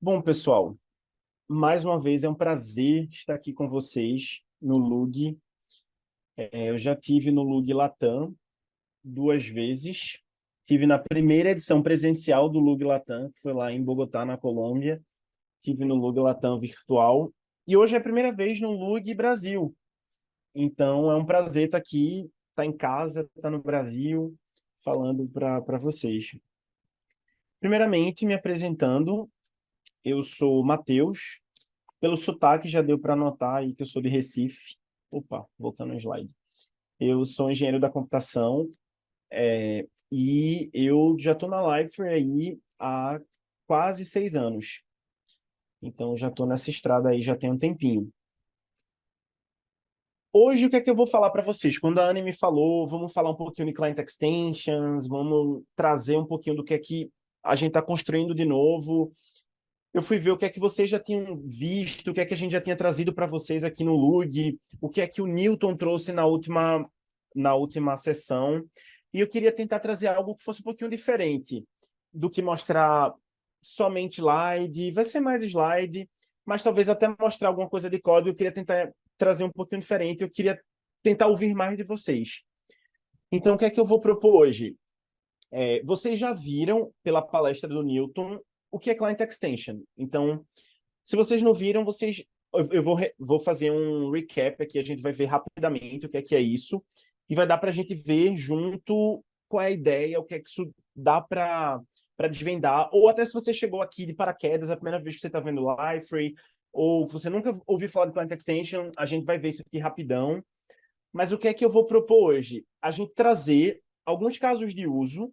Bom, pessoal, mais uma vez é um prazer estar aqui com vocês no LUG. Eu já tive no LUG Latam duas vezes. Tive na primeira edição presencial do LUG Latam, que foi lá em Bogotá, na Colômbia. Tive no LUG Latam virtual. E hoje é a primeira vez no LUG Brasil. Então é um prazer estar aqui, estar em casa, estar no Brasil, falando para vocês. Primeiramente, me apresentando, eu sou Matheus. Pelo sotaque já deu para notar aí que eu sou de Recife. Opa, voltando ao slide. Eu sou engenheiro da computação, e eu já estou na Lifer aí há quase 6 anos. Então já estou nessa estrada aí já tem um tempinho. Hoje o que é que eu vou falar para vocês? Quando a Anne me falou, vamos falar um pouquinho de Client Extensions, vamos trazer um pouquinho do que é que a gente está construindo de novo. Eu fui ver o que é que vocês já tinham visto, o que é que a gente já tinha trazido para vocês aqui no LUG, o que é que o Newton trouxe na última sessão. E eu queria tentar trazer algo que fosse um pouquinho diferente do que mostrar somente slide. Vai ser mais slide, mas talvez até mostrar alguma coisa de código. Eu queria tentar trazer um pouquinho diferente. Eu queria tentar ouvir mais de vocês. Então, o que é que eu vou propor hoje? Vocês já viram pela palestra do Newton o que é Client Extension. Então, se vocês não viram, eu vou fazer um recap aqui, a gente vai ver rapidamente o que é isso, e vai dar para a gente ver junto qual é a ideia, o que é que isso dá para desvendar, ou até se você chegou aqui de paraquedas, a primeira vez que você está vendo Liferay, ou você nunca ouviu falar de Client Extension, a gente vai ver isso aqui rapidão. Mas o que é que eu vou propor hoje? A gente trazer alguns casos de uso,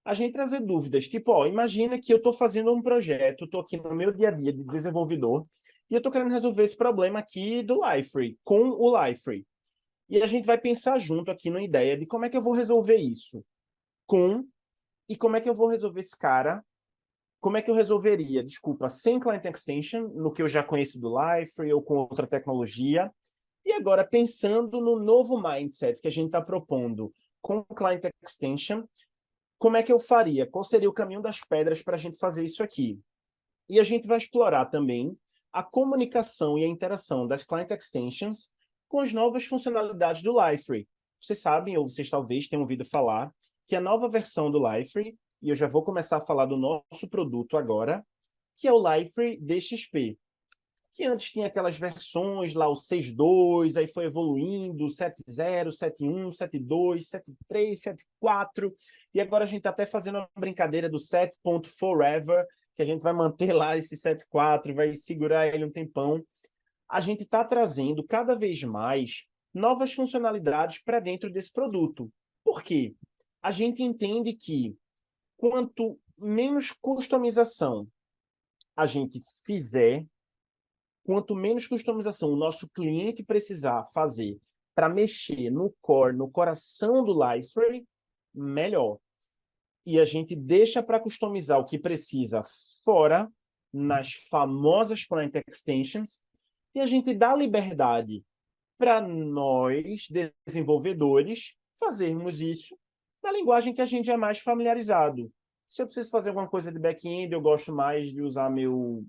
a gente trazer dúvidas. Tipo, ó, imagina que eu estou fazendo um projeto, estou aqui no meu dia a dia de desenvolvedor, e eu estou querendo resolver esse problema aqui do Liferay, com o Liferay. E a gente vai pensar junto aqui numa ideia de como é que eu vou resolver isso com, e como é que eu vou resolver esse cara, como é que eu resolveria, desculpa, sem Client Extension, no que eu já conheço do Liferay ou com outra tecnologia, e agora, pensando no novo mindset que a gente está propondo com o Client Extension, como é que eu faria? Qual seria o caminho das pedras para a gente fazer isso aqui? E a gente vai explorar também a comunicação e a interação das Client Extensions com as novas funcionalidades do Liferay. Vocês sabem, ou vocês talvez tenham ouvido falar, que a nova versão do Liferay, e eu já vou começar a falar do nosso produto agora, que é o Liferay DXP, que antes tinha aquelas versões lá, o 6.2, aí foi evoluindo, 7.0, 7.1, 7.2, 7.3, 7.4, e agora a gente está até fazendo uma brincadeira do 7.forever, que a gente vai manter lá esse 7.4, vai segurar ele um tempão. A gente está trazendo cada vez mais novas funcionalidades para dentro desse produto. Por quê? A gente entende que quanto menos customização a gente fizer, quanto menos customização o nosso cliente precisar fazer para mexer no core, no coração do Liferay, melhor. E a gente deixa para customizar o que precisa fora, nas famosas Client Extensions, e a gente dá liberdade para nós, desenvolvedores, fazermos isso na linguagem que a gente é mais familiarizado. Se eu preciso fazer alguma coisa de back-end, eu gosto mais de usar meu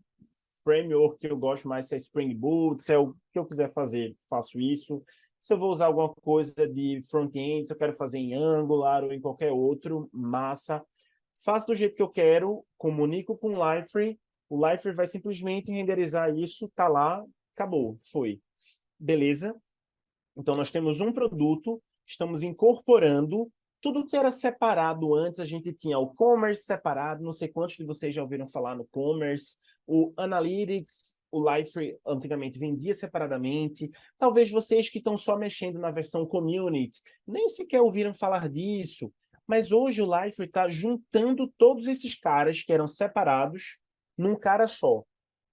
framework que eu gosto mais, se é Spring Boot, se é o que eu quiser fazer, faço isso. Se eu vou usar alguma coisa de front-end, se eu quero fazer em Angular ou em qualquer outro, massa. Faço do jeito que eu quero, comunico com o Liferay, o Liferay vai simplesmente renderizar isso, tá lá, acabou, foi. Beleza? Então, nós temos um produto, estamos incorporando tudo que era separado antes. A gente tinha o Commerce separado, não sei quantos de vocês já ouviram falar no Commerce, o Analytics, o Liferay antigamente vendia separadamente. Talvez vocês que estão só mexendo na versão Community nem sequer ouviram falar disso, mas hoje o Liferay está juntando todos esses caras que eram separados num cara só,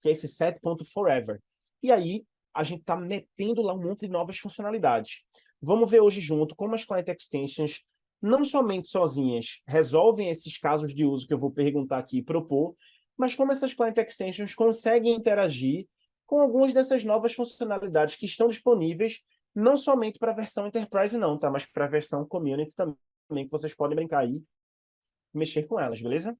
que é esse set.forever. E aí, a gente está metendo lá um monte de novas funcionalidades. Vamos ver hoje junto como as Client Extensions, não somente sozinhas, resolvem esses casos de uso que eu vou perguntar aqui e propor, mas como essas Client Extensions conseguem interagir com algumas dessas novas funcionalidades que estão disponíveis, não somente para a versão Enterprise não, tá? Mas para a versão Community também, que vocês podem brincar aí, mexer com elas, beleza?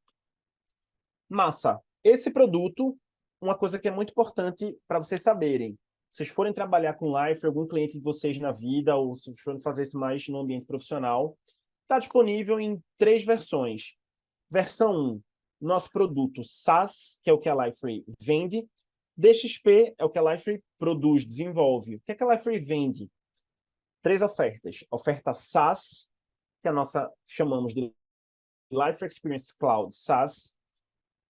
Massa! Esse produto uma coisa que é muito importante para vocês saberem. Se vocês forem trabalhar com Liferay, algum cliente de vocês na vida, ou se vocês forem fazer isso mais no ambiente profissional, está disponível em 3 versões. Versão 1, nosso produto SaaS, que é o que a Liferay vende. DXP é o que a Liferay produz, desenvolve. O que é que a Liferay vende? 3 ofertas. Oferta SaaS, que a nossa chamamos de Liferay Experience Cloud SaaS.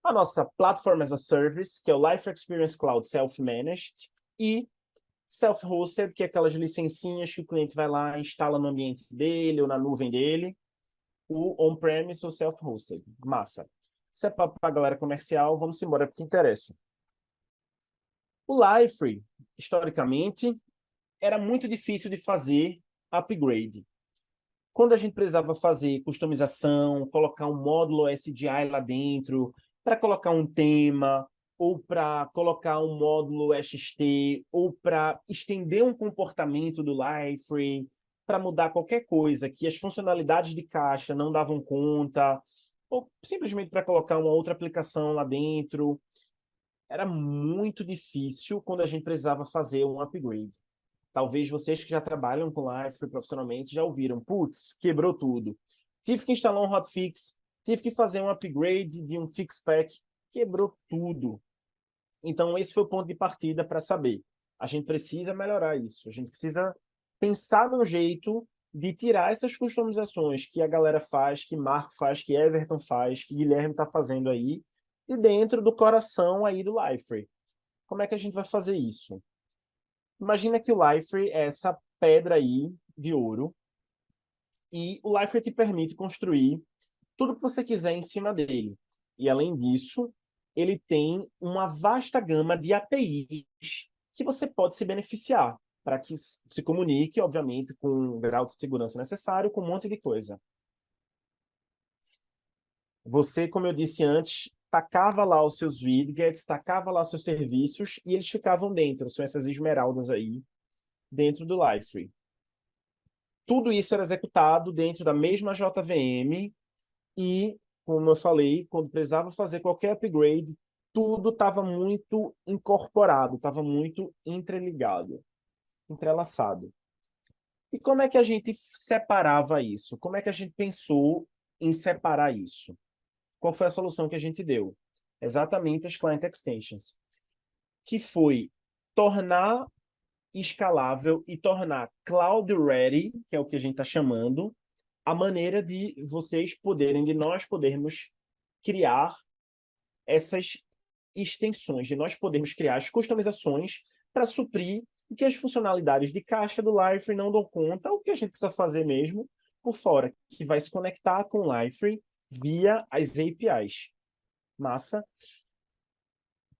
A nossa Platform as a Service, que é o Liferay Experience Cloud Self-Managed. E Self-Hosted, que é aquelas licencinhas que o cliente vai lá e instala no ambiente dele ou na nuvem dele. O on-premise ou self-hosted. Massa. Isso é para a galera comercial, vamos embora porque interessa. O Liferay, historicamente, era muito difícil de fazer upgrade. Quando a gente precisava fazer customização, colocar um módulo SDI lá dentro, para colocar um tema, ou para colocar um módulo XT, ou para estender um comportamento do Liferay, para mudar qualquer coisa, que as funcionalidades de caixa não davam conta, ou simplesmente para colocar uma outra aplicação lá dentro. Era muito difícil quando a gente precisava fazer um upgrade. Talvez vocês que já trabalham com Liferay profissionalmente já ouviram. Putz, quebrou tudo. Tive que instalar um hotfix, tive que fazer um upgrade de um fix pack, quebrou tudo. Então, esse foi o ponto de partida para saber. A gente precisa melhorar isso. A gente precisa pensar num jeito de tirar essas customizações que a galera faz, que Marco faz, que Everton faz, que Guilherme está fazendo aí, e dentro do coração aí do Liferay. Como é que a gente vai fazer isso? Imagina que o Liferay é essa pedra aí de ouro e o Liferay te permite construir tudo que você quiser em cima dele. E, além disso, ele tem uma vasta gama de APIs que você pode se beneficiar para que se comunique, obviamente, com o grau de segurança necessário, com um monte de coisa. Você, como eu disse antes, tacava lá os seus widgets, tacava lá os seus serviços e eles ficavam dentro. São essas esmeraldas aí, dentro do Liferay. Tudo isso era executado dentro da mesma JVM e, como eu falei, quando precisava fazer qualquer upgrade, tudo estava muito incorporado, estava muito entreligado, entrelaçado. E como é que a gente separava isso? Como é que a gente pensou em separar isso? Qual foi a solução que a gente deu? Exatamente as Client Extensions, que foi tornar escalável e tornar cloud ready, que é o que a gente está chamando, a maneira de vocês poderem, de nós podermos criar essas extensões, de nós podermos criar as customizações para suprir o que as funcionalidades de caixa do Liferay não dão conta, o que a gente precisa fazer mesmo por fora, que vai se conectar com o Liferay via as APIs. Massa.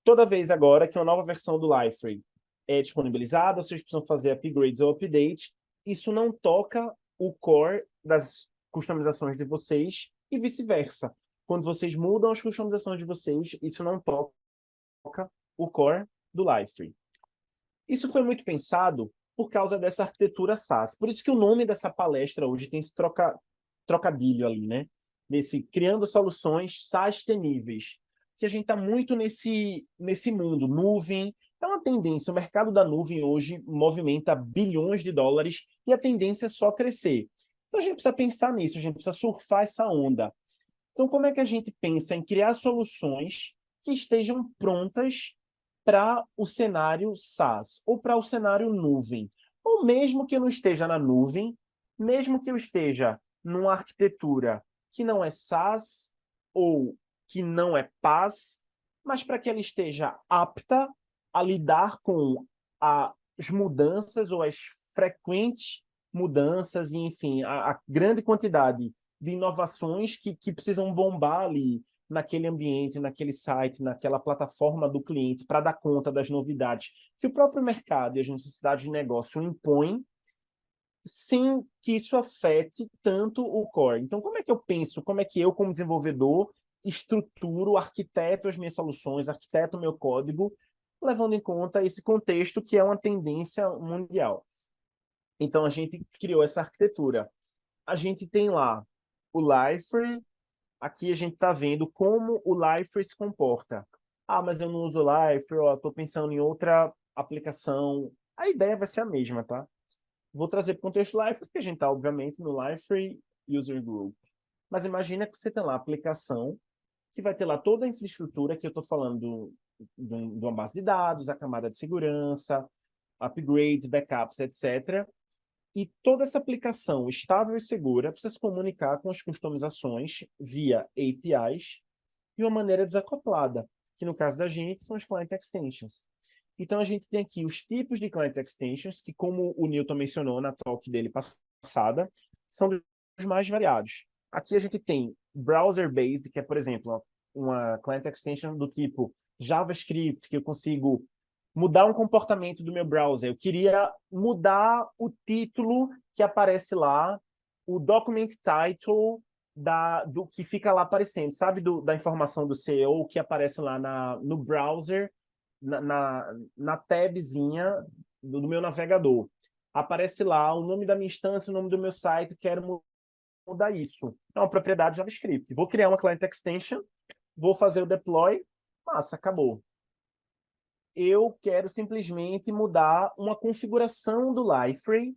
Toda vez agora que uma nova versão do Liferay é disponibilizada, vocês precisam fazer upgrades ou update, isso não toca o core das customizações de vocês e vice-versa. Quando vocês mudam as customizações de vocês, isso não toca o core do Liferay. Isso foi muito pensado por causa dessa arquitetura SaaS. Por isso que o nome dessa palestra hoje tem esse trocadilho ali, né? Nesse criando soluções sustentáveis. Que a gente está muito nesse mundo. Nuvem é uma tendência. O mercado da nuvem hoje movimenta bilhões de dólares e a tendência é só crescer. Então a gente precisa pensar nisso, a gente precisa surfar essa onda. Então, como é que a gente pensa em criar soluções que estejam prontas para o cenário SaaS ou para o cenário nuvem? Ou mesmo que eu não esteja na nuvem, mesmo que eu esteja numa arquitetura que não é SaaS ou que não é PaaS, mas para que ela esteja apta a lidar com as mudanças ou as frequentes mudanças, e, enfim, a grande quantidade de inovações que precisam bombar ali naquele ambiente, naquele site, naquela plataforma do cliente para dar conta das novidades que o próprio mercado e as necessidades de negócio impõem, sem que isso afete tanto o core. Então, como é que eu penso, como é que eu, como desenvolvedor, estruturo, arquiteto as minhas soluções, arquiteto o meu código, levando em conta esse contexto que é uma tendência mundial. Então, a gente criou essa arquitetura. A gente tem lá o Liferay. Aqui a gente está vendo como o Liferay se comporta. Ah, mas eu não uso Liferay, ó, estou pensando em outra aplicação. A ideia vai ser a mesma, tá? Vou trazer para o contexto Liferay, porque a gente está, obviamente, no Liferay User Group. Mas imagina que você tem lá a aplicação que vai ter lá toda a infraestrutura que eu estou falando de uma base de dados, a camada de segurança, upgrades, backups, etc. E toda essa aplicação estável e segura precisa se comunicar com as customizações via APIs de uma maneira desacoplada, que no caso da gente são as Client Extensions. Então a gente tem aqui os tipos de Client Extensions, que como o Newton mencionou na talk dele passada, são dos mais variados. Aqui a gente tem browser-based, que é, por exemplo, uma Client Extension do tipo JavaScript, que eu consigo mudar um comportamento do meu browser. Eu queria mudar o título que aparece lá, o document title do que fica lá aparecendo, sabe? Da informação do CEO que aparece lá no browser, na tabzinha do meu navegador. Aparece lá o nome da minha instância, o nome do meu site, quero mudar isso. É uma propriedade JavaScript. Vou criar uma client extension, vou fazer o deploy, massa, acabou. Eu quero simplesmente mudar uma configuração do Liferay,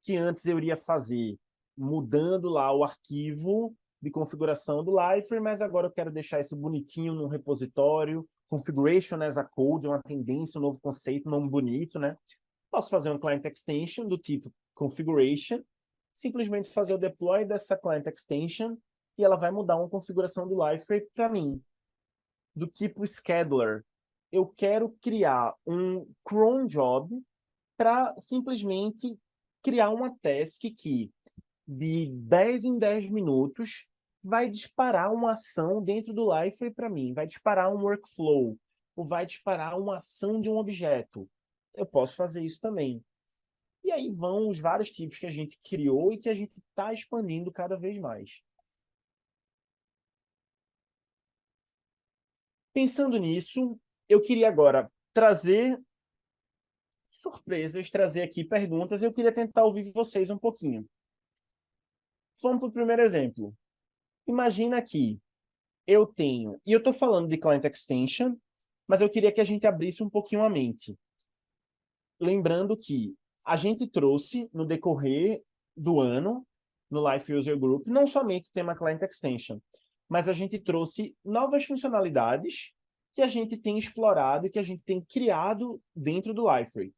que antes eu iria fazer mudando lá o arquivo de configuração do Liferay, mas agora eu quero deixar isso bonitinho num repositório, configuration as a code, uma tendência, um novo conceito, um nome bonito, né? Posso fazer um client extension do tipo configuration, simplesmente fazer o deploy dessa client extension e ela vai mudar uma configuração do Liferay para mim, do tipo scheduler. Eu quero criar um cron job para simplesmente criar uma task que, de 10 em 10 minutos, vai disparar uma ação dentro do Liferay para mim, vai disparar um workflow, ou vai disparar uma ação de um objeto. Eu posso fazer isso também. E aí vão os vários tipos que a gente criou e que a gente está expandindo cada vez mais. Pensando nisso, eu queria agora trazer surpresas, trazer aqui perguntas. Eu queria tentar ouvir vocês um pouquinho. Vamos para o primeiro exemplo. Imagina que eu tenho, e eu estou falando de Client Extension, mas eu queria que a gente abrisse um pouquinho a mente. Lembrando que a gente trouxe, no decorrer do ano, no Life User Group, não somente o tema Client Extension, mas a gente trouxe novas funcionalidades que a gente tem explorado e que a gente tem criado dentro do Liferay.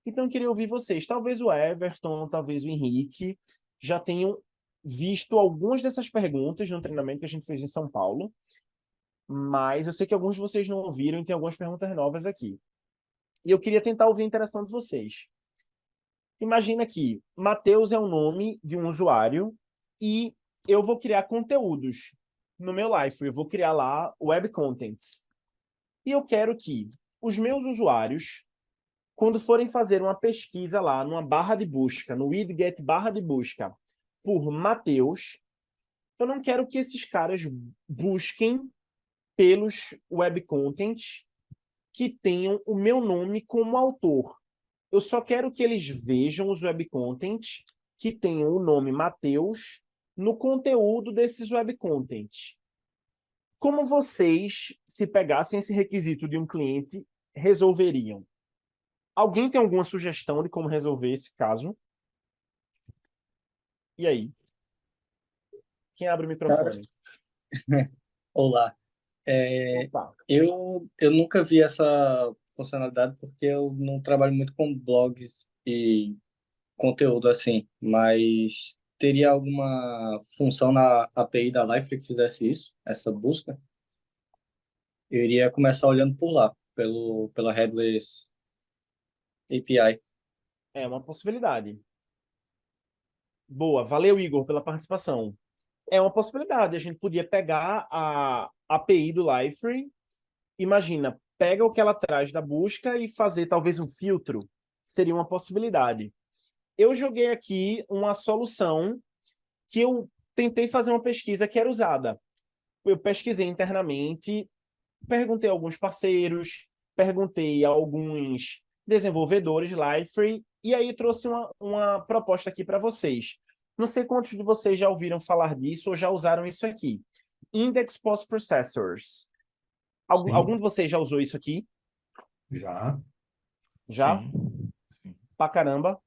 Então, eu queria ouvir vocês. Talvez o Everton, talvez o Henrique já tenham visto algumas dessas perguntas no treinamento que a gente fez em São Paulo, mas eu sei que alguns de vocês não ouviram e tem algumas perguntas novas aqui. E eu queria tentar ouvir a interação de vocês. Imagina que Matheus é o nome de um usuário e eu vou criar conteúdos no meu Liferay. Eu vou criar lá web contents. E eu quero que os meus usuários, quando forem fazer uma pesquisa lá numa barra de busca, no widget barra de busca, por Matheus, eu não quero que esses caras busquem pelos web contents que tenham o meu nome como autor. Eu só quero que eles vejam os web contents que tenham o nome Matheus no conteúdo desses web contents. Como vocês, se pegassem esse requisito de um cliente, resolveriam? Alguém tem alguma sugestão de como resolver esse caso? E aí? Quem abre o Cara, microfone? olá. É, Opa. eu nunca vi essa funcionalidade porque eu não trabalho muito com blogs e conteúdo assim, mas teria alguma função na API da Liferay que fizesse isso, essa busca? Eu iria começar olhando por lá, pela Headless API. É uma possibilidade. Boa. Valeu, Igor, pela participação. É uma possibilidade. A gente podia pegar a API do Liferay. Imagina, pega o que ela traz da busca e fazer talvez um filtro. Seria uma possibilidade. Eu joguei aqui uma solução que eu tentei fazer uma pesquisa que era usada. Eu pesquisei internamente, perguntei a alguns parceiros, perguntei a alguns desenvolvedores Liferay, e aí trouxe uma proposta aqui para vocês. Não sei quantos de vocês já ouviram falar disso ou já usaram isso aqui. Index Post Processors. Algum Sim, de vocês já usou isso aqui? já. Já? Sim. Sim. Pra caramba?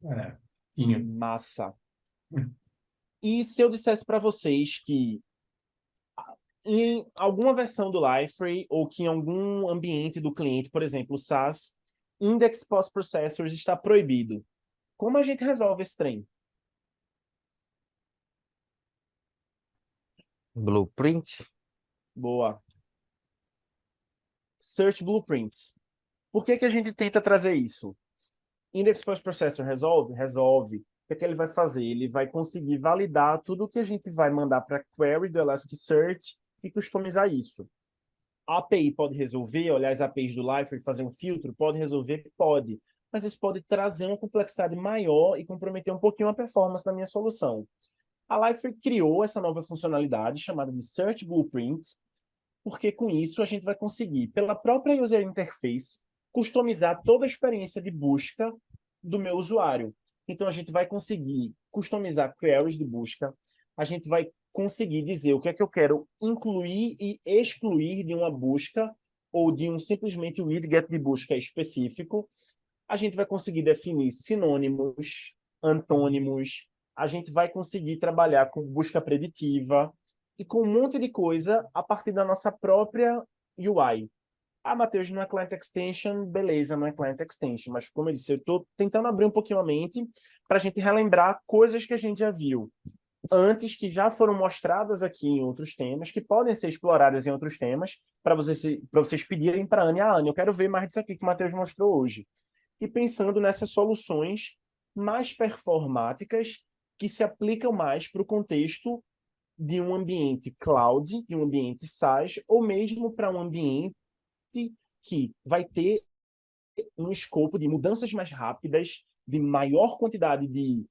É. Inho. Massa. E se eu dissesse para vocês que em alguma versão do Liferay ou que em algum ambiente do cliente, por exemplo, o SaaS, Index Post Processors está proibido. Como a gente resolve esse trem? Blueprint? Boa. Search Blueprints. Por que que a gente tenta trazer isso? Index Post Processor resolve? Resolve. O que é que ele vai fazer? Ele vai conseguir validar tudo o que a gente vai mandar para a query do Elasticsearch e customizar isso. A API pode resolver, olhar as APIs do Liferay e fazer um filtro? Pode resolver? Pode. Mas isso pode trazer uma complexidade maior e comprometer um pouquinho a performance da minha solução. A Liferay criou essa nova funcionalidade chamada de Search Blueprint, porque com isso a gente vai conseguir, pela própria User Interface, customizar toda a experiência de busca do meu usuário. Então a gente vai conseguir customizar queries de busca, a gente vai conseguir dizer o que é que eu quero incluir e excluir de uma busca ou de um simplesmente widget de busca específico. A gente vai conseguir definir sinônimos, antônimos, a gente vai conseguir trabalhar com busca preditiva e com um monte de coisa a partir da nossa própria UI. Ah, Matheus, não é Client Extension, beleza, não é Client Extension, mas como eu disse, eu estou tentando abrir um pouquinho a mente para a gente relembrar coisas que a gente já viu antes, que já foram mostradas aqui em outros temas, que podem ser exploradas em outros temas, para vocês pedirem para a Anne, eu quero ver mais disso aqui que o Matheus mostrou hoje. E pensando nessas soluções mais performáticas que se aplicam mais para o contexto de um ambiente cloud, de um ambiente SaaS, ou mesmo para um ambiente que vai ter um escopo de mudanças mais rápidas, de maior quantidade de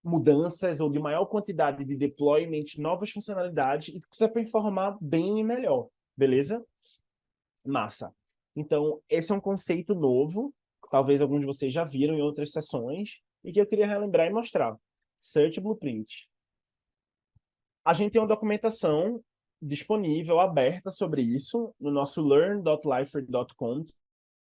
mudanças ou de maior quantidade de deployment, novas funcionalidades, e que precisa performar bem e melhor, beleza? Massa. Então, esse é um conceito novo, talvez alguns de vocês já viram em outras sessões, e que eu queria relembrar e mostrar. Search Blueprint. A gente tem uma documentação disponível, aberta sobre isso, no nosso learn.lifer.com.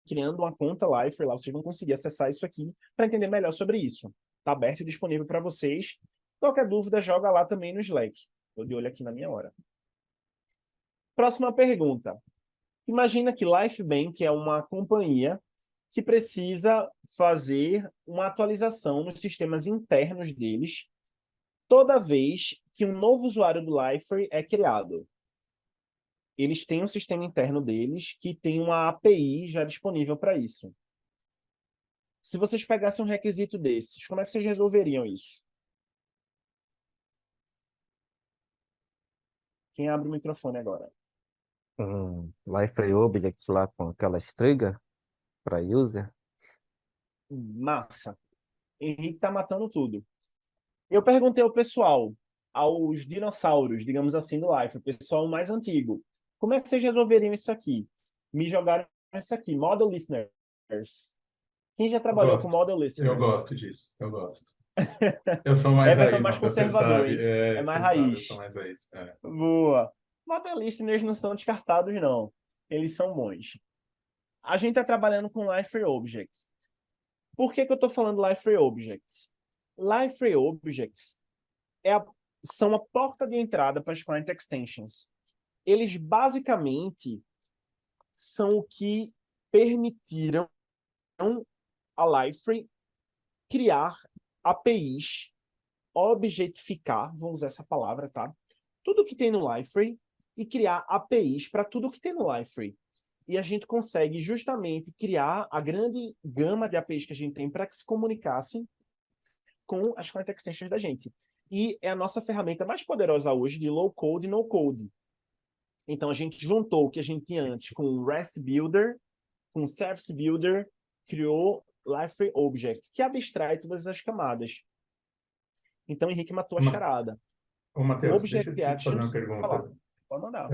Criando uma conta Lifer, lá vocês vão conseguir acessar isso aqui para entender melhor sobre isso. Está aberto e disponível para vocês. Qualquer dúvida, joga lá também no Slack. Estou de olho aqui na minha hora. Próxima pergunta. Imagina que Lifebank é uma companhia que precisa fazer uma atualização nos sistemas internos deles toda vez que um novo usuário do Lifer é criado. Eles têm um sistema interno deles que tem uma API já disponível para isso. Se vocês pegassem um requisito desses, como é que vocês resolveriam isso? Quem abre o microfone agora? Liferay Object lá com aquelas trigger para user. Massa. Henrique tá matando tudo. Eu perguntei ao pessoal, aos dinossauros, digamos assim, do Life, o pessoal mais antigo, como é que vocês resolveriam isso aqui? Me jogaram isso aqui, Model Listeners. Quem já Eu trabalhou com gosto. Model Eu Listeners? gosto disso. Eu gosto. Eu sou mais Everton é aí, mais Matheus, você conservador, sabe. hein? É mais Você sabe, eu sou raiz. mais raiz. É. Boa. Model Listeners não são descartados, não. Eles são bons. A gente está trabalhando com Liferay Objects. Por que que eu estou falando Liferay Objects? Liferay Objects são a porta de entrada para as Client Extensions. Eles basicamente são o que permitiram a Liferay criar APIs, objetificar, vamos usar essa palavra, tá? Tudo que tem no Liferay e criar APIs para tudo que tem no Liferay. E a gente consegue justamente criar a grande gama de APIs que a gente tem para que se comunicassem com as Client Extensions da gente. E é a nossa ferramenta mais poderosa hoje de low code e no code. Então a gente juntou o que a gente tinha antes com o REST Builder, com o Service Builder, criou Liferay Objects, que abstrai todas as camadas. Então Henrique matou a charada. Ô, Com Matheus, deixa eu Object te fazer uma Actions, vai lá, pergunta. pode mandar.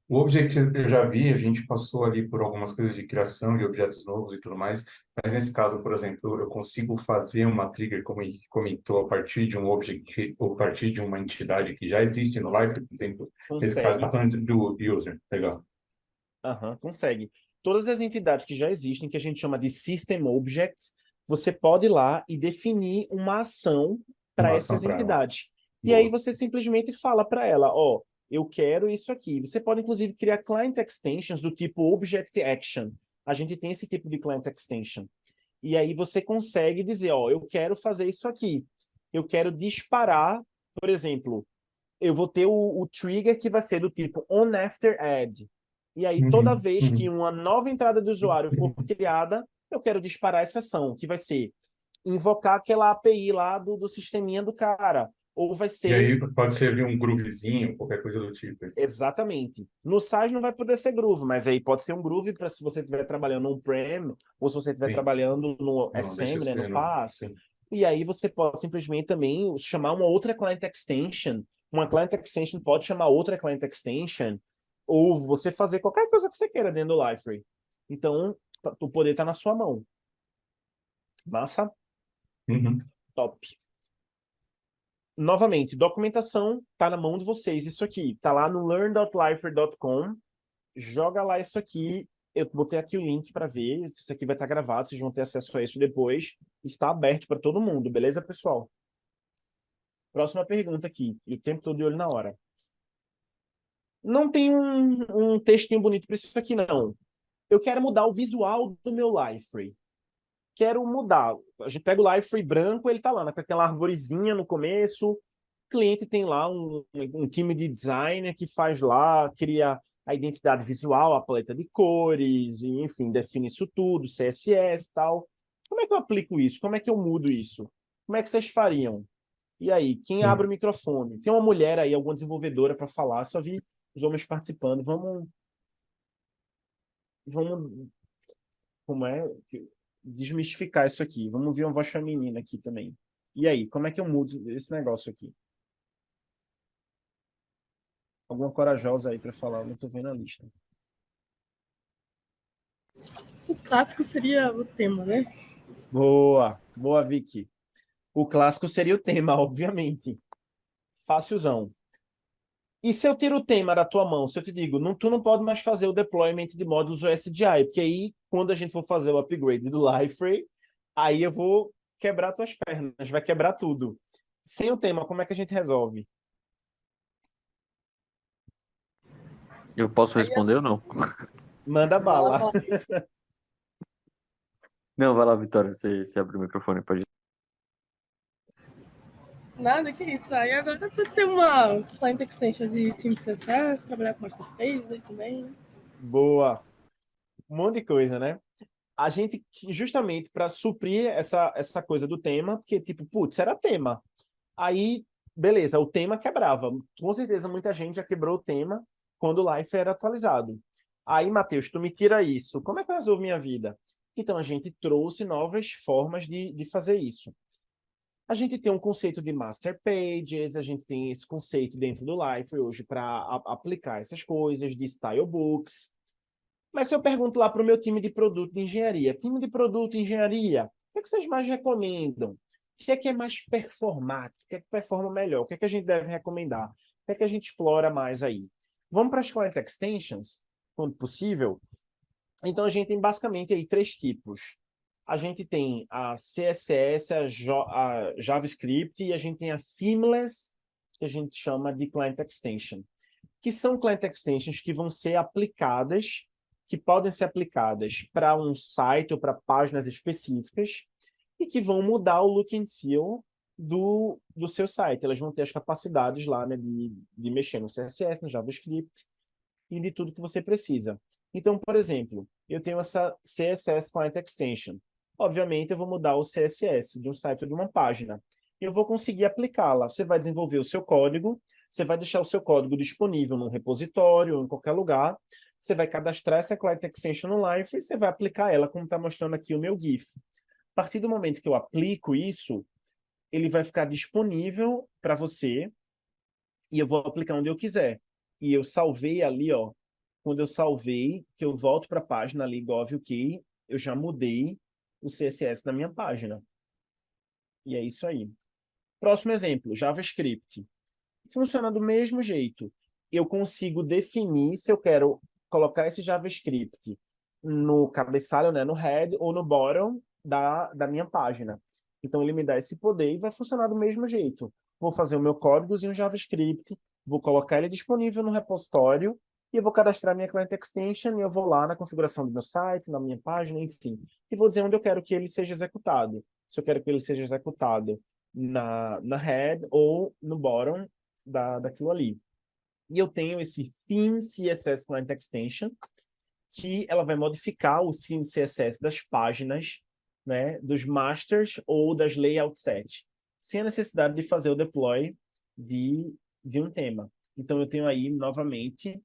O Object eu já vi, a gente passou ali por algumas coisas de criação de objetos novos e tudo mais, mas nesse caso, por exemplo, eu consigo fazer uma trigger, como a gente comentou, a partir de um object ou a partir de uma entidade que já existe no Live, por exemplo. Nesse caso, está Consegue. falando do user. Legal. Aham, consegue. Todas as entidades que já existem, que a gente chama de System Objects, você pode ir lá e definir uma ação para Uma ação essas para ela. entidades. E aí Boa. você simplesmente fala para ela, ó, eu quero isso aqui. Você pode, inclusive, criar client extensions do tipo Object Action. A gente tem esse tipo de client extension. E aí você consegue dizer, ó, eu quero fazer isso aqui. Eu quero disparar, por exemplo, eu vou ter o trigger que vai ser do tipo on after add. E aí, toda Uhum, vez que uhum. uma nova entrada do usuário for criada, eu quero disparar essa ação, que vai ser invocar aquela API lá do sisteminha do cara. Ou vai E ser aí pode servir um groovezinho, qualquer coisa do tipo. exatamente. No SaaS não vai poder ser Groove, mas aí pode ser um Groove para se você estiver trabalhando on-prem, ou se você estiver Sim, trabalhando no não deixa SM, né, no ser no... PaaS. Sim. E aí você pode simplesmente também chamar uma outra client extension. Uma client extension pode chamar outra client extension, ou você fazer qualquer coisa que você queira dentro do Liferay. Então, o poder está na sua mão. Massa? Uhum. Top. Novamente, documentação está na mão de vocês. Isso aqui está lá no learn.liferay.com. Joga lá isso aqui. Eu botei aqui o link para ver. Isso aqui vai estar gravado, vocês vão ter acesso a isso depois. Está aberto para todo mundo, beleza, pessoal? Próxima pergunta aqui. E o tempo todo de olho na hora. Não tem um textinho bonito para isso aqui, não. Eu quero mudar o visual do meu Liferay. Quero mudar. A gente pega o Liferay branco, ele tá lá, né, com aquela arvorezinha no começo. O cliente tem lá um time de designer que faz lá, cria a identidade visual, a paleta de cores, e, enfim, define isso tudo, CSS e tal. Como é que eu aplico isso? Como é que eu mudo isso? Como é que vocês fariam? E aí, quem abre o Sim. microfone? Tem uma mulher aí, alguma desenvolvedora para falar, só vi os homens participando. Vamos, como é? Desmistificar isso aqui. Vamos ver uma voz feminina aqui também. E aí, como é que eu mudo esse negócio aqui? Alguma corajosa aí para falar? Eu não tô vendo a lista. O clássico seria o tema, né? Boa, boa, Vicky. O clássico seria o tema, obviamente. Fácilzão. E se eu tiro o tema da tua mão, se eu te digo, não, tu não pode mais fazer o deployment de módulos OSGI, porque aí, quando a gente for fazer o upgrade do Liferay, aí eu vou quebrar tuas pernas, vai quebrar tudo. Sem o tema, como é que a gente resolve? Eu posso responder ou não? Manda Vai lá, bala. vai lá. Não, vai lá, Vitória, você abre o microfone, pode. Nada, que isso. Aí agora pode ser uma client extension de Team CSS, trabalhar com master pages aí também, né? Boa. Um monte de coisa, né? A gente, justamente para suprir essa coisa do tema, porque, tipo, putz, era tema. Aí, beleza, o tema quebrava. Com certeza, muita gente já quebrou o tema quando o Life era atualizado. Aí, Matheus, tu me tira isso. Como é que eu resolvo minha vida? Então, a gente trouxe novas formas de fazer isso. A gente tem um conceito de master pages, a gente tem esse conceito dentro do Life hoje para aplicar essas coisas, de style books. Mas se eu pergunto lá para o meu time de produto de engenharia, time de produto de engenharia, o que é que vocês mais recomendam? O que é mais performático? O que é que performa melhor? O que é que a gente deve recomendar? O que é que a gente explora mais aí? Vamos para as client extensions, quando possível? Então, a gente tem basicamente aí três tipos. A gente tem a CSS, a JavaScript e a gente tem a Themeless, que a gente chama de Client Extension, que são Client Extensions que vão ser aplicadas, que podem ser aplicadas para um site ou para páginas específicas e que vão mudar o look and feel do seu site. Elas vão ter as capacidades lá, né, de mexer no CSS, no JavaScript e de tudo que você precisa. Então, por exemplo, eu tenho essa CSS Client Extension. Obviamente, eu vou mudar o CSS de um site ou de uma página. Eu vou conseguir aplicá-la. Você vai desenvolver o seu código, você vai deixar o seu código disponível num repositório, ou em qualquer lugar. Você vai cadastrar essa Client Extension no Life e você vai aplicar ela, como está mostrando aqui o meu GIF. A partir do momento que eu aplico isso, ele vai ficar disponível para você e eu vou aplicar onde eu quiser. E eu salvei ali, ó, quando eu salvei, que eu volto para a página ali, gov.uk, eu já mudei o CSS da minha página. E é isso aí. Próximo exemplo, JavaScript. Funciona do mesmo jeito. Eu consigo definir se eu quero colocar esse JavaScript no cabeçalho, né, no head ou no bottom da minha página. Então, ele me dá esse poder e vai funcionar do mesmo jeito. Vou fazer o meu código em JavaScript, vou colocar ele disponível no repositório e eu vou cadastrar minha Client Extension e eu vou lá na configuração do meu site, na minha página, enfim. E vou dizer onde eu quero que ele seja executado. Se eu quero que ele seja executado na head ou no bottom daquilo ali. E eu tenho esse theme CSS Client Extension, que ela vai modificar o theme CSS das páginas, né, dos masters ou das layout set, sem a necessidade de fazer o deploy de um tema. Então, eu tenho aí, novamente,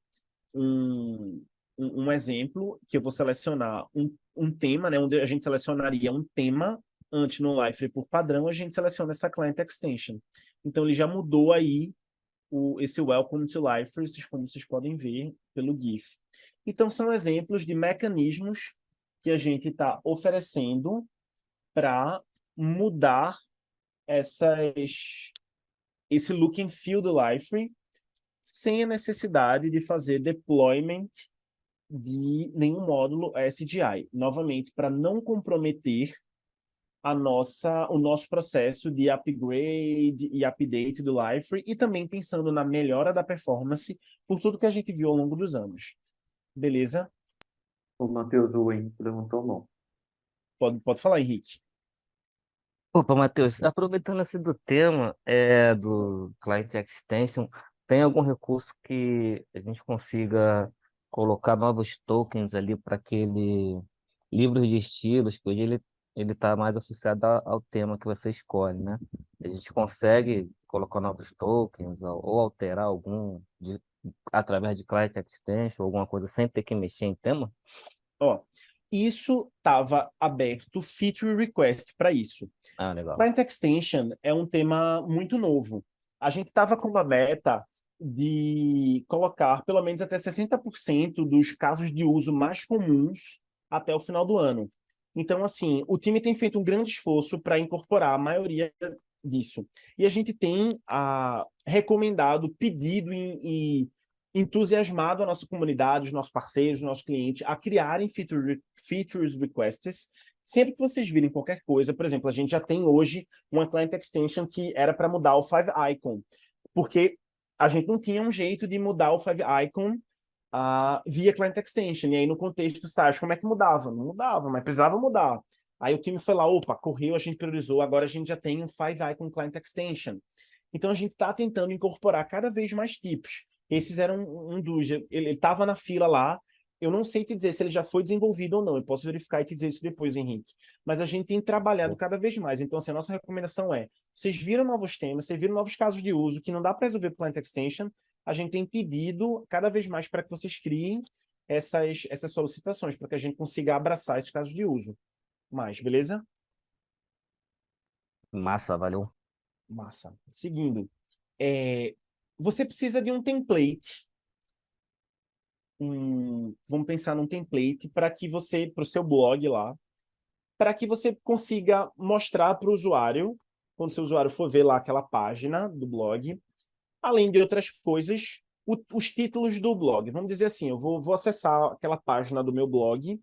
um exemplo que eu vou selecionar um tema, né, onde a gente selecionaria um tema antes no Liferay por padrão, a gente seleciona essa Client Extension. Então, ele já mudou aí esse Welcome to Liferay, como vocês podem ver pelo GIF. Então, são exemplos de mecanismos que a gente está oferecendo para mudar esse look and feel do Liferay sem a necessidade de fazer deployment de nenhum módulo SDI. Novamente, para não comprometer o nosso processo de upgrade e update do Liferay e também pensando na melhora da performance por tudo que a gente viu ao longo dos anos. Beleza? O Matheus, o Henrique levantou a mão. Pode falar, Henrique. Opa, Matheus, aproveitando esse do tema do Client Extension, tem algum recurso que a gente consiga colocar novos tokens ali para aquele livro de estilos, que hoje ele está mais associado ao tema que você escolhe, né? A gente consegue colocar novos tokens ou alterar através de Client Extension, alguma coisa sem ter que mexer em tema? Ó, isso estava aberto feature request para isso. Ah, legal. Client Extension é um tema muito novo. A gente estava com uma meta de colocar pelo menos até 60% dos casos de uso mais comuns até o final do ano. Então, assim, o time tem feito um grande esforço para incorporar a maioria disso. E a gente tem recomendado, pedido e entusiasmado a nossa comunidade, os nossos parceiros, os nossos clientes a criarem features requests. Sempre que vocês virem qualquer coisa, por exemplo, a gente já tem hoje uma Client Extension que era para mudar o Five Icon, porque a gente não tinha um jeito de mudar o Five Icon via Client Extension. E aí, no contexto SaaS, como é que mudava? Não mudava, mas precisava mudar. Aí o time foi lá, opa, correu, a gente priorizou, agora a gente já tem um Five Icon Client Extension. Então, a gente está tentando incorporar cada vez mais tipos. Esses eram um dos... Ele estava na fila lá. Eu não sei te dizer se ele já foi desenvolvido ou não. Eu posso verificar e te dizer isso depois, Henrique. Mas a gente tem trabalhado cada vez mais. Então, assim, a nossa recomendação é, vocês viram novos temas, vocês viram novos casos de uso que não dá para resolver por Client Extension, a gente tem pedido cada vez mais para que vocês criem essas solicitações, para que a gente consiga abraçar esses casos de uso. Beleza? Massa, valeu. Massa. Seguindo. Você precisa de um template. Vamos pensar num template para o seu blog lá, para que você consiga mostrar para o usuário, quando o seu usuário for ver lá aquela página do blog, além de outras coisas, os títulos do blog. Vamos dizer assim, eu vou acessar aquela página do meu blog,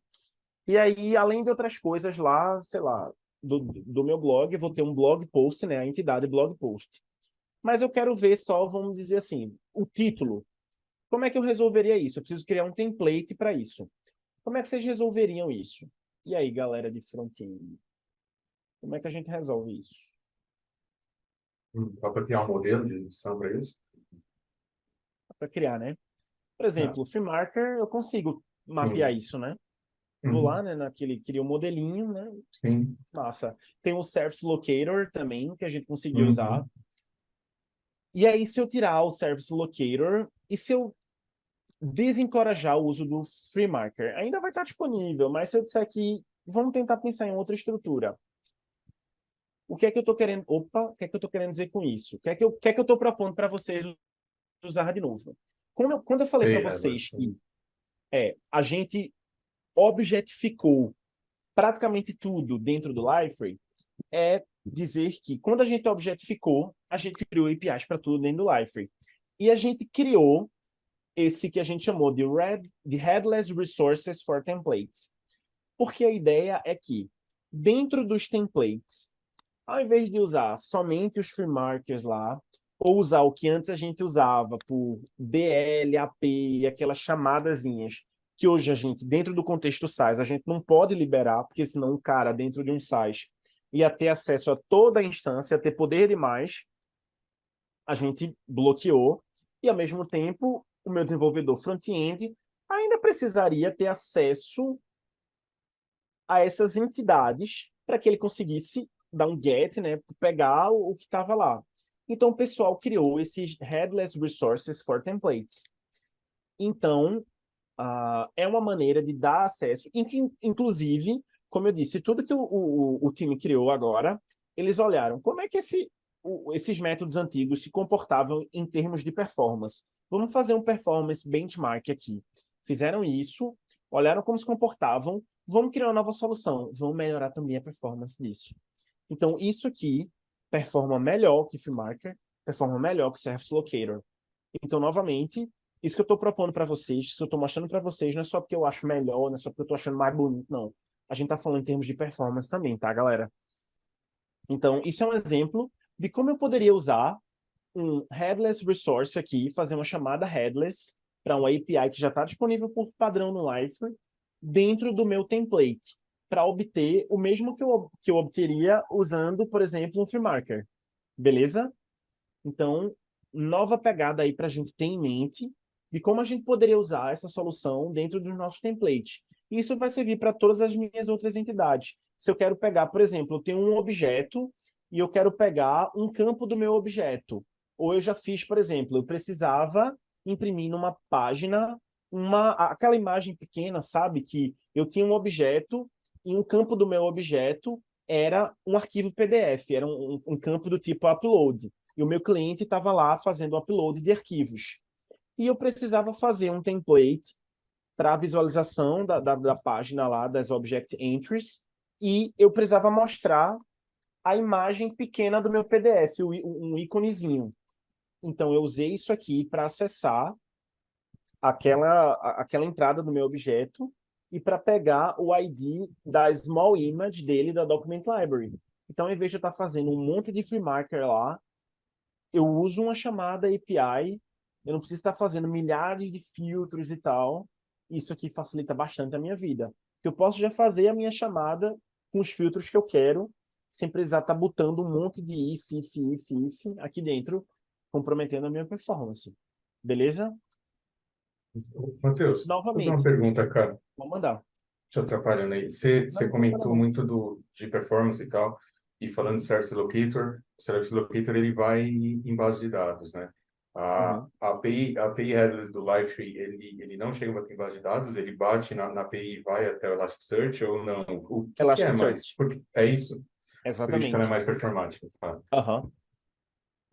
e aí, além de outras coisas lá, sei lá, do meu blog, eu vou ter um blog post, né, a entidade blog post. Mas eu quero ver só, vamos dizer assim, o título. Como é que eu resolveria isso? Eu preciso criar um template para isso. Como é que vocês resolveriam isso? E aí, galera de front-end? Como é que a gente resolve isso? Dá para criar um modelo de exibição para isso? Para criar, né? Por exemplo, o FreeMarker, eu consigo mapear isso, né? Vou lá, né, cria um modelinho, né? Sim. Massa. Tem o Service Locator também, que a gente conseguiu usar. E aí, se eu tirar o Service Locator, e se eu desencorajar o uso do FreeMarker, ainda vai estar disponível, mas se eu disser que vamos tentar pensar em outra estrutura. O que é que eu estou querendo... Opa, o que é que eu estou querendo dizer com isso? O que é que eu estou propondo para vocês usar de novo? Quando eu falei para vocês que A gente objetificou praticamente tudo dentro do Liferay, é dizer que quando a gente objetificou, a gente criou APIs para tudo dentro do Liferay. E a gente criou esse que a gente chamou de Headless Resources for Templates. Porque a ideia é que, dentro dos templates, ao invés de usar somente os free markers lá, ou usar o que antes a gente usava por DL, AP, aquelas chamadazinhas, que hoje a gente, dentro do contexto SaaS, a gente não pode liberar, porque senão o cara, dentro de um SaaS, ia ter acesso a toda a instância, ia ter poder demais, a gente bloqueou, e ao mesmo tempo, o meu desenvolvedor front-end ainda precisaria ter acesso a essas entidades para que ele conseguisse dar um get, né, pegar o que estava lá. Então, o pessoal criou esses Headless Resources for Templates. Então, é uma maneira de dar acesso, inclusive, como eu disse, tudo que o time criou agora, eles olharam como é que esses métodos antigos se comportavam em termos de performance. Vamos fazer um performance benchmark aqui. Fizeram isso, olharam como se comportavam, vamos criar uma nova solução, vamos melhorar também a performance disso. Então, isso aqui performa melhor que FreeMarker, performa melhor que Service Locator. Então, novamente, isso que eu estou propondo para vocês, isso que eu estou mostrando para vocês, não é só porque eu acho melhor, não é só porque eu estou achando mais bonito, não. A gente está falando em termos de performance também, tá, galera? Então, isso é um exemplo de como eu poderia usar um headless resource aqui, fazer uma chamada headless para uma API que já está disponível por padrão no Liferay, dentro do meu template, para obter o mesmo que eu obteria usando, por exemplo, um FreeMarker. Beleza? Então, nova pegada aí para a gente ter em mente de como a gente poderia usar essa solução dentro dos nossos templates. Isso vai servir para todas as minhas outras entidades. Se eu quero pegar, por exemplo, eu tenho um objeto e eu quero pegar um campo do meu objeto. Ou eu já fiz, por exemplo, eu precisava imprimir numa página aquela imagem pequena, sabe? Que eu tinha um objeto e um campo do meu objeto era um arquivo PDF, era um campo do tipo upload. E o meu cliente estava lá fazendo o upload de arquivos. E eu precisava fazer um template para a visualização da página lá, das Object Entries, e eu precisava mostrar a imagem pequena do meu PDF, um íconezinho. Então, eu usei isso aqui para acessar aquela entrada do meu objeto e para pegar o ID da small image dele da Document Library. Então, em vez de eu estar fazendo um monte de free marker lá, eu uso uma chamada API, eu não preciso estar fazendo milhares de filtros e tal. Isso aqui facilita bastante a minha vida. Eu posso já fazer a minha chamada com os filtros que eu quero, sem precisar estar botando um monte de if aqui dentro, comprometendo a minha performance. Beleza? Matheus, vou fazer uma Novamente, pergunta, cara. vou mandar. Te atrapalhando aí. Você Não, comentou não. muito de performance e tal, e falando de Service Locator, o Service Locator ele vai em base de dados, né? Uhum. A API Headless do Liferay, ele não chega a bater em base de dados, ele bate na API e vai até o Elasticsearch ou não? O que é mais? Elasticsearch. Porque, é isso? Por isso que ela é Exatamente. mais performática, tá? Aham. Tá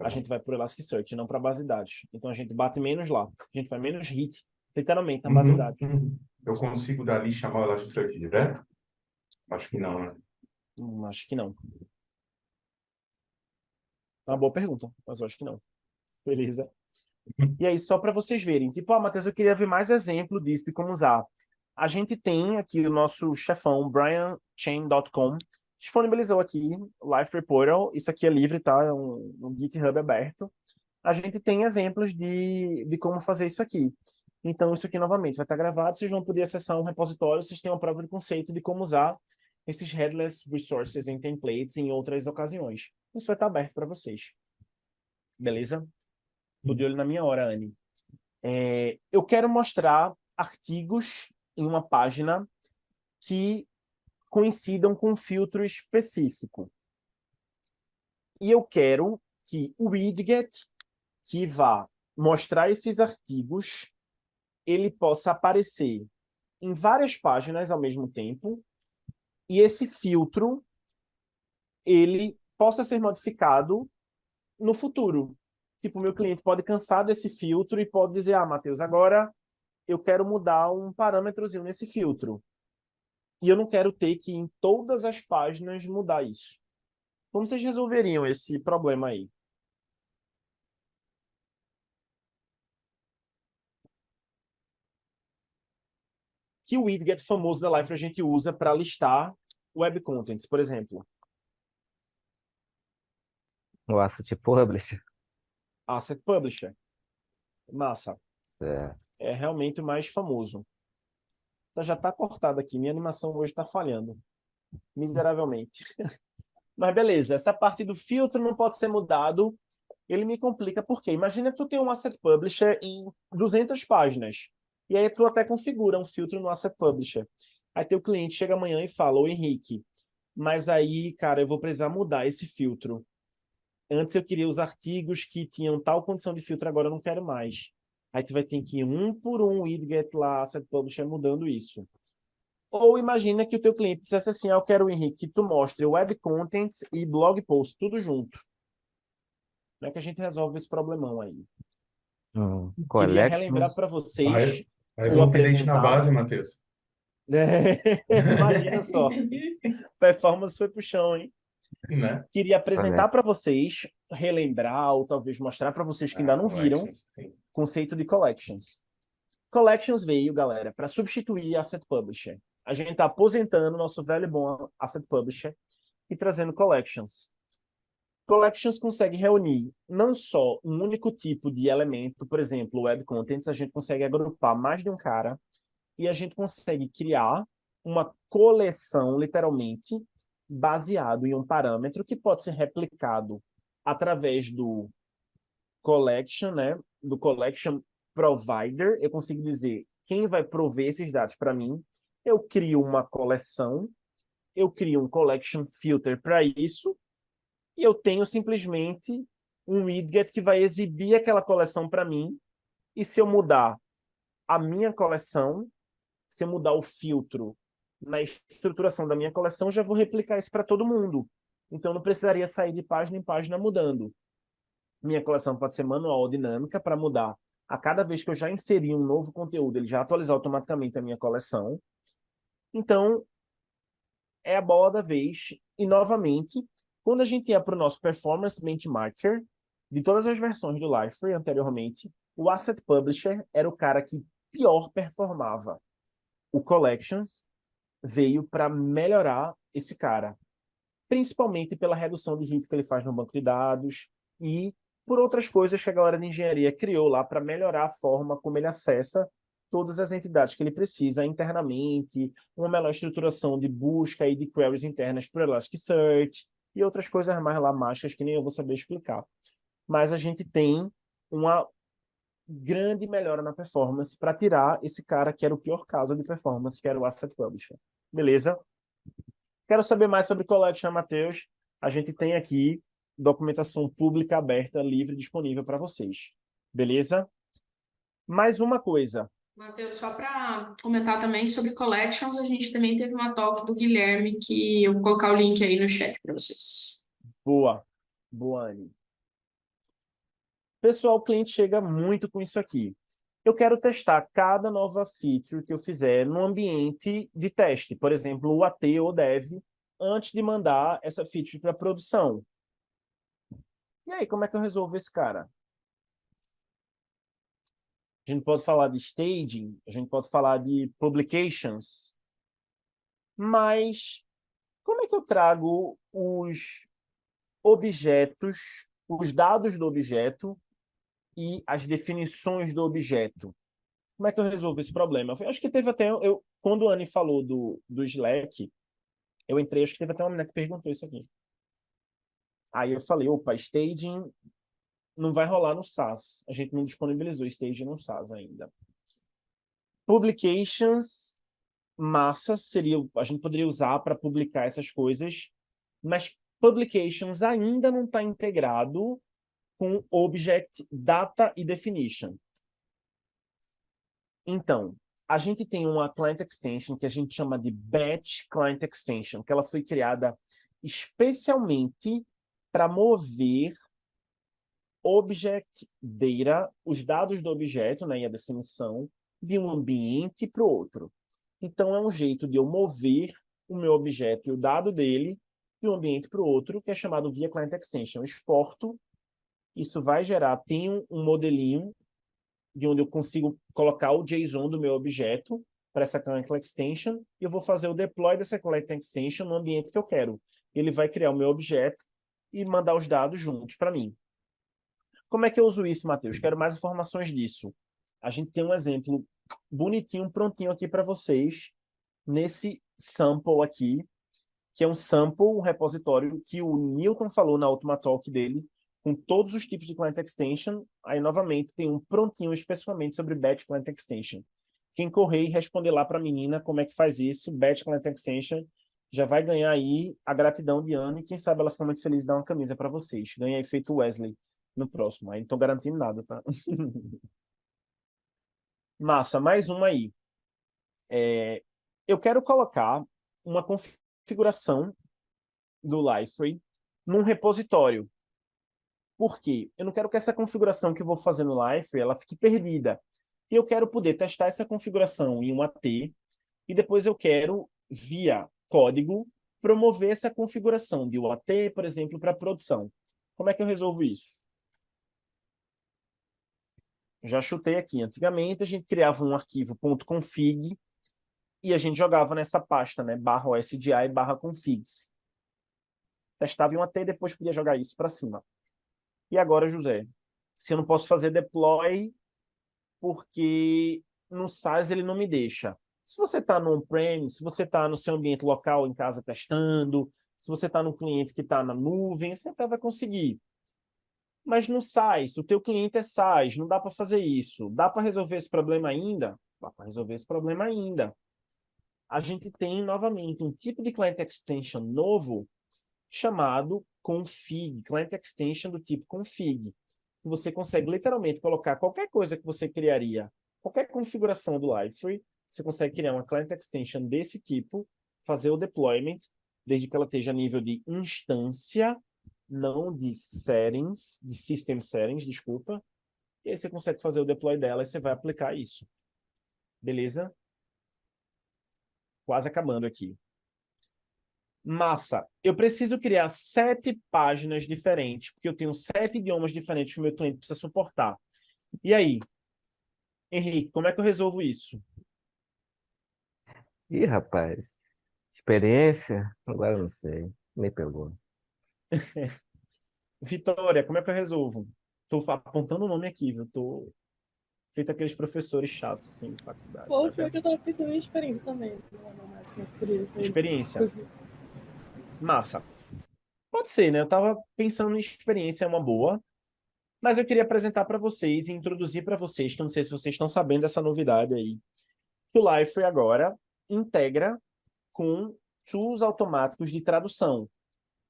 A bom. gente vai por Elasticsearch, não para base de dados. Então a gente bate menos lá. A gente faz menos hit, literalmente, na base de Uhum, dados. uhum. Eu consigo dali chamar o Elasticsearch direto? Acho que não, né? Acho que não. É uma boa pergunta, mas eu acho que não. Beleza? E aí, só para vocês verem, tipo, Matheus, eu queria ver mais exemplo disso, de como usar. A gente tem aqui o nosso chefão, brianchain.com, disponibilizou aqui o Liferay Portal. Isso aqui é livre, tá? É um GitHub aberto. A gente tem exemplos de como fazer isso aqui. Então, isso aqui, novamente, vai estar gravado. Vocês vão poder acessar um repositório. Vocês têm uma prova de conceito de como usar esses headless resources em templates em outras ocasiões. Isso vai estar aberto para vocês. Beleza? Tô de olho na minha hora, Anne. Eu quero mostrar artigos em uma página que coincidam com um filtro específico. E eu quero que o widget que vá mostrar esses artigos, ele possa aparecer em várias páginas ao mesmo tempo, e esse filtro, ele possa ser modificado no futuro. Tipo, o meu cliente pode cansar desse filtro e pode dizer, Matheus, agora eu quero mudar um parâmetrozinho nesse filtro. E eu não quero ter que, em todas as páginas, mudar isso. Como vocês resolveriam esse problema aí? Que widget famoso da Life a gente usa para listar web contents, por exemplo? O Asset Publisher. Asset Publisher. Massa. Certo. É realmente o mais famoso. Já está cortado aqui. Minha animação hoje está falhando. Miseravelmente. Mas beleza, essa parte do filtro não pode ser mudado. Ele me complica porque imagina que tu tem um Asset Publisher em 200 páginas. E aí tu até configura um filtro no Asset Publisher. Aí teu cliente chega amanhã e fala, ô Henrique, mas aí, cara, eu vou precisar mudar esse filtro. Antes eu queria os artigos que tinham tal condição de filtro, agora eu não quero mais. Aí tu vai ter que ir um por um, widget lá, Asset Publisher, mudando isso. Ou imagina que o teu cliente dissesse assim, eu quero, Henrique, que tu mostre web contents e blog post, tudo junto. Como é que a gente resolve esse problemão aí? Queria relembrar Collections. para vocês Faz ou um update na apresentar. base, Matheus. Imagina só, performance foi pro chão, hein? Né? Queria apresentar Collect- para vocês, relembrar ou talvez mostrar para vocês que ainda não viram o Collections, sim. conceito de collections. Collections veio, galera, para substituir Asset Publisher. A gente está aposentando nosso velho e bom Asset Publisher e trazendo collections. Collections consegue reunir não só um único tipo de elemento, por exemplo, web contents, a gente consegue agrupar mais de um cara e a gente consegue criar uma coleção, literalmente, baseado em um parâmetro que pode ser replicado através do collection, né? Do collection provider. Eu consigo dizer quem vai prover esses dados para mim. Eu crio uma coleção, eu crio um collection filter para isso, e eu tenho simplesmente um widget que vai exibir aquela coleção para mim. E se eu mudar a minha coleção, se eu mudar o filtro na estruturação da minha coleção, já vou replicar isso para todo mundo. Então, não precisaria sair de página em página mudando. Minha coleção pode ser manual ou dinâmica para mudar. A cada vez que eu já inseri um novo conteúdo, ele já atualizar automaticamente a minha coleção. Então, é a bola da vez. E, novamente, quando a gente ia para o nosso Performance Benchmarker, de todas as versões do Liferay anteriormente, o Asset Publisher era o cara que pior performava. O Collections veio para melhorar esse cara, principalmente pela redução de hit que ele faz no banco de dados e por outras coisas que a galera de engenharia criou lá para melhorar a forma como ele acessa todas as entidades que ele precisa internamente, uma melhor estruturação de busca e de queries internas para o Elasticsearch e outras coisas mais lá mágicas que nem eu vou saber explicar. Mas a gente tem uma grande melhora na performance para tirar esse cara que era o pior caso de performance, que era o Asset Publisher. Beleza? Quero saber mais sobre Collection, Matheus. A gente tem aqui documentação pública aberta, livre, disponível para vocês. Beleza? Mais uma coisa. Matheus, só para comentar também sobre collections, a gente também teve uma talk do Guilherme, que eu vou colocar o link aí no chat para vocês. Boa. Boa, Anne. Pessoal, o cliente chega muito com isso aqui. Eu quero testar cada nova feature que eu fizer no ambiente de teste, por exemplo, o AT ou Dev, antes de mandar essa feature para produção. E aí, como é que eu resolvo esse cara? A gente pode falar de staging, a gente pode falar de publications, mas como é que eu trago os objetos, os dados do objeto e as definições do objeto? Como é que eu resolvo esse problema? Eu acho que teve até... quando o Anne falou do Slack, eu entrei, acho que teve até uma menina que perguntou isso aqui. Aí eu falei, opa, staging não vai rolar no SaaS. A gente não disponibilizou staging no SaaS ainda. Publications, massa, a gente poderia usar para publicar essas coisas, mas publications ainda não está integrado com Object Data e Definition. Então, a gente tem uma Client Extension que a gente chama de Batch Client Extension, que ela foi criada especialmente para mover Object Data, os dados do objeto, né, e a definição, de um ambiente para o outro. Então, é um jeito de eu mover o meu objeto e o dado dele de um ambiente para o outro, que é chamado via Client Extension. Eu exporto, isso vai gerar, tem um modelinho de onde eu consigo colocar o JSON do meu objeto para essa Client Extension, e eu vou fazer o deploy dessa Client Extension no ambiente que eu quero. Ele vai criar o meu objeto e mandar os dados juntos para mim. Como é que eu uso isso, Matheus? Quero mais informações disso. A gente tem um exemplo bonitinho, prontinho aqui para vocês, nesse sample aqui, que é um sample, um repositório que o Newton falou na última talk dele, com todos os tipos de Client Extension. Aí, novamente, tem um prontinho especificamente sobre Batch Client Extension. Quem correr e responder lá para a menina como é que faz isso, Batch Client Extension, já vai ganhar aí a gratidão de Ana, e quem sabe ela fica muito feliz de dar uma camisa para vocês. Ganha aí feito Wesley no próximo. Aí não estou garantindo nada, tá? Massa, mais uma aí. Eu quero colocar uma configuração do Liferay num repositório. Por quê? Eu não quero que essa configuração que eu vou fazer no Liferay ela fique perdida. E eu quero poder testar essa configuração em um AT, e depois eu quero, via código, promover essa configuração de um AT, por exemplo, para produção. Como é que eu resolvo isso? Já chutei aqui. Antigamente, a gente criava um arquivo .config e a gente jogava nessa pasta, né? /osdi /configs. Testava em um AT e depois podia jogar isso para cima. E agora, José, se eu não posso fazer deploy porque no SaaS ele não me deixa. Se você está no on-prem, se você está no seu ambiente local em casa testando, se você está no cliente que está na nuvem, você até vai conseguir. Mas no SaaS, o teu cliente é SaaS, não dá para fazer isso. Dá para resolver esse problema ainda? Dá para resolver esse problema ainda. A gente tem, novamente, um tipo de Client Extension novo chamado config, Client Extension do tipo config. Você consegue literalmente colocar qualquer coisa que você criaria, qualquer configuração do Liferay, você consegue criar uma Client Extension desse tipo, fazer o deployment, desde que ela esteja a nível de instância, não de settings, de system settings, desculpa. E aí você consegue fazer o deploy dela e você vai aplicar isso. Beleza? Quase acabando aqui. Massa. Eu preciso criar 7 páginas diferentes, porque eu tenho 7 idiomas diferentes que o meu cliente precisa suportar. E aí, Henrique, como é que eu resolvo isso? Ih, rapaz, experiência? Agora eu não sei. Me pegou. Vitória, como é que eu resolvo? Estou apontando o nome aqui, viu? Tô feito aqueles professores chatos, assim, de faculdade. Pô, foi que eu tava pensando em experiência também. Não, mais como é que seria isso aí. Experiência. Massa. Pode ser, né? Eu tava pensando em experiência, é uma boa. Mas eu queria apresentar para vocês e introduzir para vocês, que eu não sei se vocês estão sabendo dessa novidade aí, que o Liferay agora integra com tools automáticos de tradução,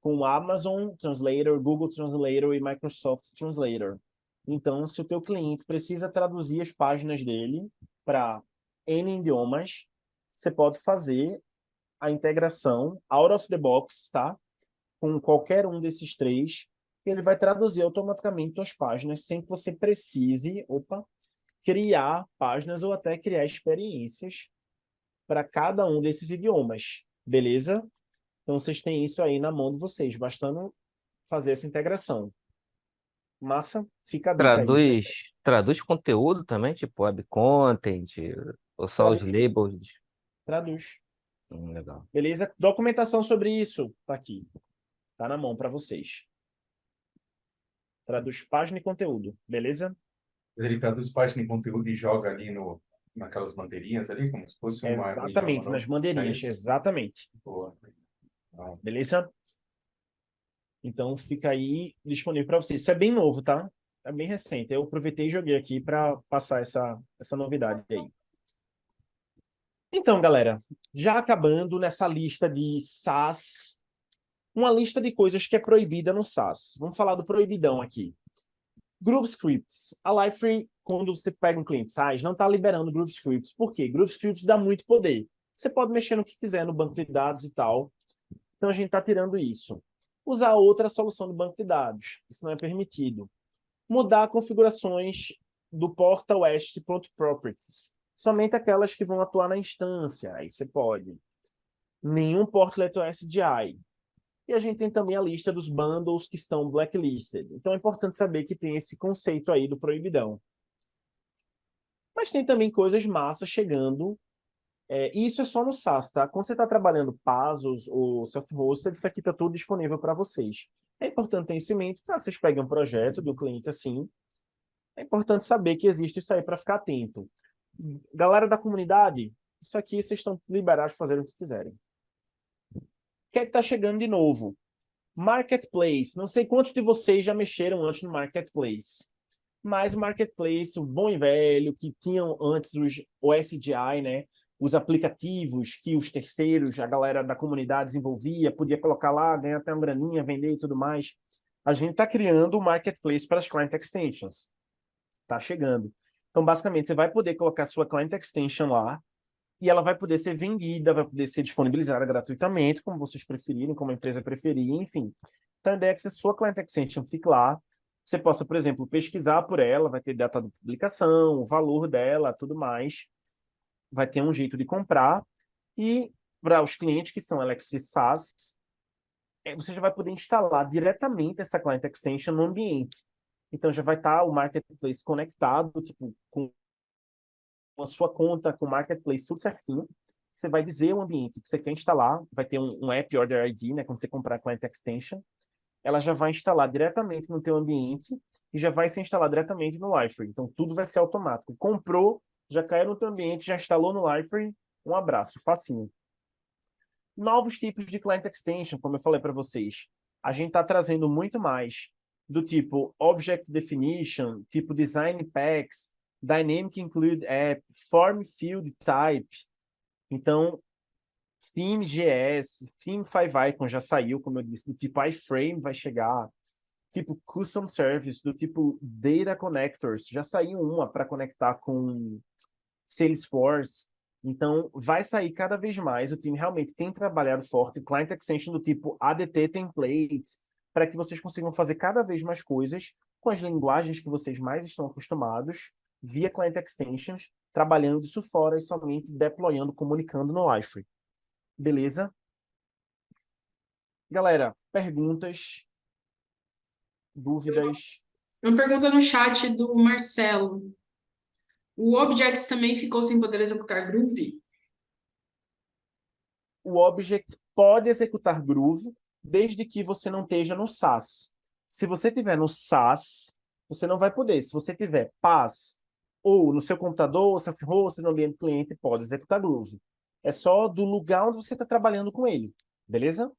com o Amazon Translator, Google Translator e Microsoft Translator. Então, se o teu cliente precisa traduzir as páginas dele para N idiomas, você pode fazer a integração out of the box, tá? Com qualquer um desses 3, ele vai traduzir automaticamente suas páginas sem que você precise, criar páginas ou até criar experiências para cada um desses idiomas, beleza? Então, vocês têm isso aí na mão de vocês, bastando fazer essa integração. Massa? Fica a dica aí. Traduz conteúdo também, tipo web content, ou só os labels? Traduz. Legal. Beleza? Documentação sobre isso tá aqui. Tá na mão para vocês. Traduz página e conteúdo, beleza? Ele traduz página em conteúdo e joga ali naquelas bandeirinhas ali, como se fosse uma Exatamente, nas bandeirinhas, exatamente. Boa. Não. Beleza? Então fica aí disponível para vocês. Isso é bem novo, tá? É bem recente. Eu aproveitei e joguei aqui para passar essa novidade aí. Então, galera, já acabando nessa lista de SaaS, uma lista de coisas que é proibida no SaaS. Vamos falar do proibidão aqui. Groove Scripts. A Liferay, quando você pega um cliente SaaS, não está liberando Groove Scripts. Por quê? Groove Scripts dá muito poder. Você pode mexer no que quiser no banco de dados e tal. Então, a gente está tirando isso. Usar outra solução do banco de dados. Isso não é permitido. Mudar configurações do porta oeste.properties. Somente aquelas que vão atuar na instância, aí você pode. Nenhum portlet OS DI. E a gente tem também a lista dos bundles que estão blacklisted. Então é importante saber que tem esse conceito aí do proibidão. Mas tem também coisas massas chegando. E isso é só no SaaS, tá? Quando você está trabalhando Pasos ou self-hosted, isso aqui está tudo disponível para vocês. É importante ter isso em mente, tá? Vocês pegam um projeto do cliente assim. É importante saber que existe isso aí para ficar atento. Galera da comunidade, isso aqui vocês estão liberados para fazer o que quiserem. O que é que está chegando de novo? Marketplace. Não sei quantos de vocês já mexeram antes no Marketplace. Mas o Marketplace, o bom e velho, que tinham antes os OSDI, né? Os aplicativos que os terceiros, a galera da comunidade desenvolvia, podia colocar lá, ganhar até uma graninha, vender e tudo mais. A gente está criando o Marketplace para as Client Extensions. Está chegando. Então, basicamente, você vai poder colocar sua Client Extension lá e ela vai poder ser vendida, vai poder ser disponibilizada gratuitamente, como vocês preferirem, como a empresa preferir, enfim. Então, a ideia é que se a sua Client Extension fique lá, você possa, por exemplo, pesquisar por ela, vai ter data de publicação, o valor dela, tudo mais. Vai ter um jeito de comprar. E para os clientes que são Alexa SaaS, você já vai poder instalar diretamente essa Client Extension no ambiente. Então, já vai estar o Marketplace conectado, tipo, com a sua conta, com o Marketplace, tudo certinho. Você vai dizer o ambiente que você quer instalar, vai ter um App Order ID, né, quando você comprar a Client Extension. Ela já vai instalar diretamente no teu ambiente e já vai ser instalada diretamente no Liferay. Então, tudo vai ser automático. Comprou, já caiu no teu ambiente, já instalou no Liferay, um abraço, facinho. Novos tipos de Client Extension, como eu falei para vocês. A gente está trazendo muito mais do tipo Object Definition, tipo Design Packs, Dynamic Include App, Form Field Type. Então, Theme.js, Theme 5Icon já saiu, como eu disse, do tipo iframe vai chegar, tipo Custom Service, do tipo Data Connectors, já saiu uma para conectar com Salesforce. Então, vai sair cada vez mais. O time realmente tem trabalhado forte. Client Extension do tipo ADT Templates, para que vocês consigam fazer cada vez mais coisas com as linguagens que vocês mais estão acostumados, via Client Extensions, trabalhando isso fora e somente deployando, comunicando no Liferay. Beleza? Galera, perguntas, dúvidas? Uma pergunta no chat do Marcelo. O Objects também ficou sem poder executar Groovy? O Object pode executar Groove, desde que você não esteja no SaaS. Se você estiver no SaaS, você não vai poder. Se você tiver PaaS, ou no seu computador, self-hosted, no ambiente cliente, pode executar Groove. É só do lugar onde você está trabalhando com ele. Beleza?